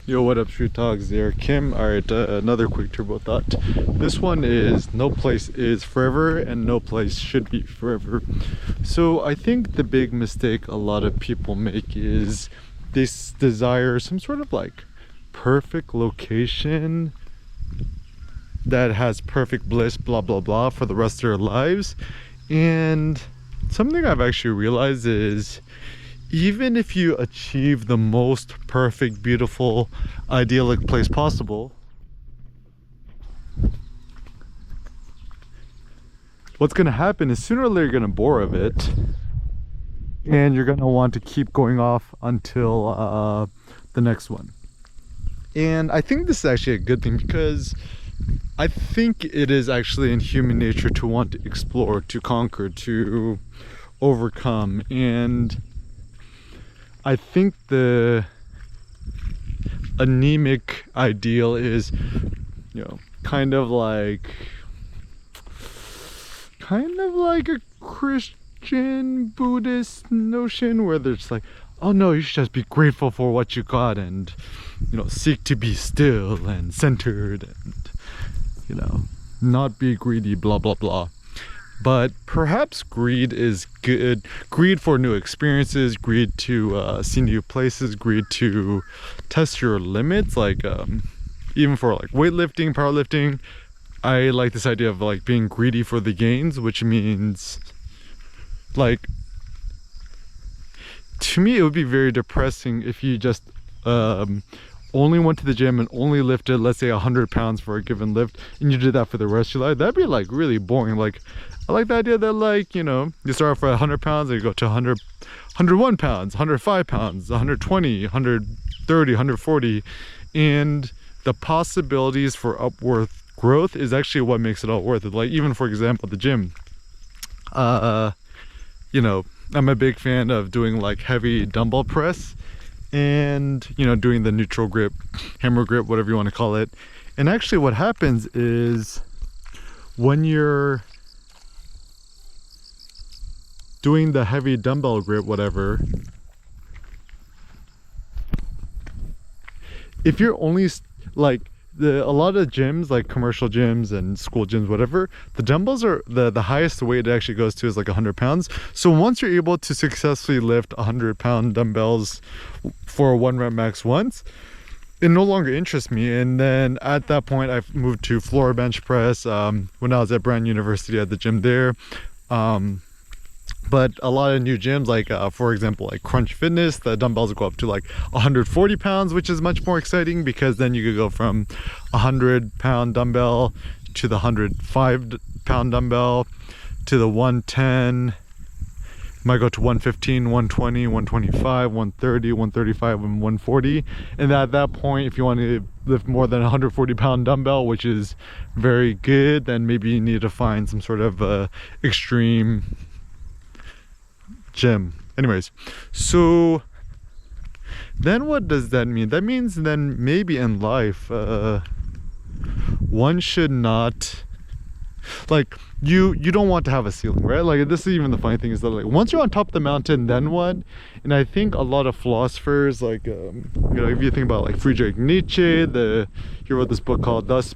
Yo, what up, Street Talks there, Kim. Alright, another quick turbo thought. This one is no place is forever and no place should be forever. So I think the big mistake a lot of people make is they desire some sort of like perfect location that has perfect bliss, blah blah blah, for the rest of their lives. And something I've actually realized is, even if you achieve the most perfect, beautiful, idyllic place possible, what's going to happen is sooner or later you're going to bore of it, and you're going to want to keep going off until the next one. And I think this is actually a good thing, because I think it is actually in human nature to want to explore, to conquer, to overcome. And I think the anemic ideal is, you know, kind of like a Christian Buddhist notion, where there's like, oh no, you should just be grateful for what you got, and, you know, seek to be still and centered, and, you know, not be greedy, blah blah blah. But perhaps greed is good. Greed for new experiences, greed to see new places, greed to test your limits. Like even for like weightlifting, powerlifting, I like this idea of like being greedy for the gains, which means, like, to me it would be very depressing if you just only went to the gym and only lifted, let's say 100 pounds for a given lift, and you did that for the rest of your life. That'd be like really boring. Like, I like the idea that, like, you know, you start off at 100 pounds and you go to 101 pounds, 105 pounds, 120, 130, 140. And the possibilities for upward growth is actually what makes it all worth it. Like, even for example, the gym. You know, I'm a big fan of doing like heavy dumbbell press, and, you know, doing the neutral grip, hammer grip, whatever you want to call it. And actually what happens is, when you're doing the heavy dumbbell grip, whatever, if you're only like, a lot of gyms, like commercial gyms and school gyms, whatever, the dumbbells are the highest weight it actually goes to is like 100 pounds. So once you're able to successfully lift 100-pound dumbbells for a 1 rep max once, it no longer interests me. And then at that point I've moved to floor bench press when I was at Brand University, at the gym there. But a lot of new gyms, like for example, like Crunch Fitness, the dumbbells go up to like 140 pounds, which is much more exciting, because then you could go from 100-pound dumbbell to the 105-pound dumbbell to the 110. Might go to 115, 120, 125, 130, 135, and 140. And at that point, if you want to lift more than a 140-pound dumbbell, which is very good, then maybe you need to find some sort of extreme gym. Anyways, so then what does that mean? That means then maybe in life one should not, like, you don't want to have a ceiling, right? Like, this is even the funny thing, is that, like, once you're on top of the mountain, then what? And I think a lot of philosophers, like you know, if you think about like Friedrich Nietzsche, he wrote this book called Thus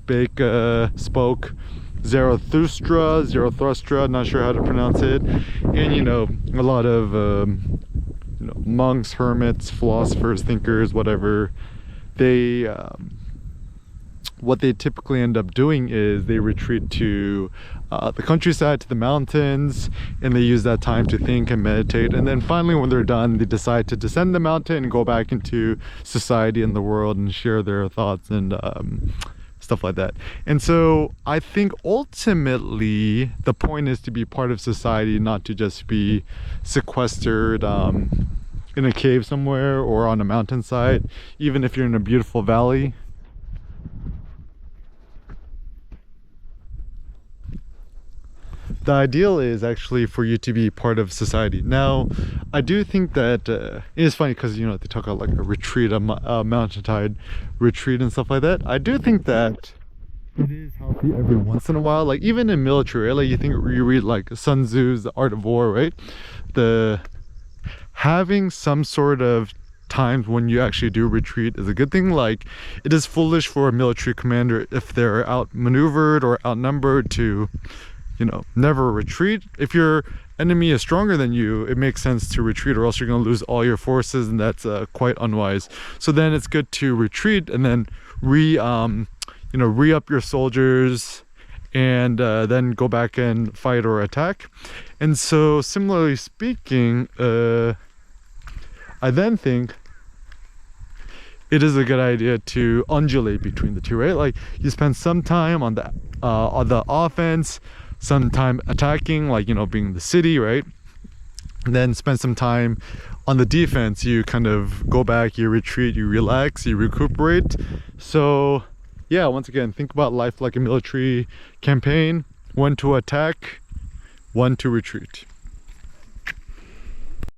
Spoke Zarathustra, not sure how to pronounce it. And, you know, a lot of you know, monks, hermits, philosophers, thinkers, whatever, they what they typically end up doing is they retreat to the countryside, to the mountains, and they use that time to think and meditate. And then finally, when they're done, they decide to descend the mountain and go back into society and the world and share their thoughts and stuff like that. And so I think ultimately the point is to be part of society, not to just be sequestered in a cave somewhere or on a mountainside, even if you're in a beautiful valley. The ideal is actually for you to be part of society. Now, I do think that it's funny, because, you know, they talk about like a retreat, a mountainside retreat and stuff like that. I do think that it is healthy every once in a while, like even in military, like you read like Sun Tzu's The Art of War, right? Having some sort of times when you actually do retreat is a good thing. Like, it is foolish for a military commander, if they're outmaneuvered or outnumbered, to, you know, never retreat. If your enemy is stronger than you, it makes sense to retreat, or else you're going to lose all your forces, and that's quite unwise. So then it's good to retreat and then re-up your soldiers, and then go back and fight or attack. And so similarly speaking, I then think it is a good idea to undulate between the two, right? Like, you spend some time on the offense, some time attacking, like, you know, being the city, right? And then spend some time on the defense. You kind of go back, you retreat, you relax, you recuperate. So yeah, once again, think about life like a military campaign: when to attack, when to retreat.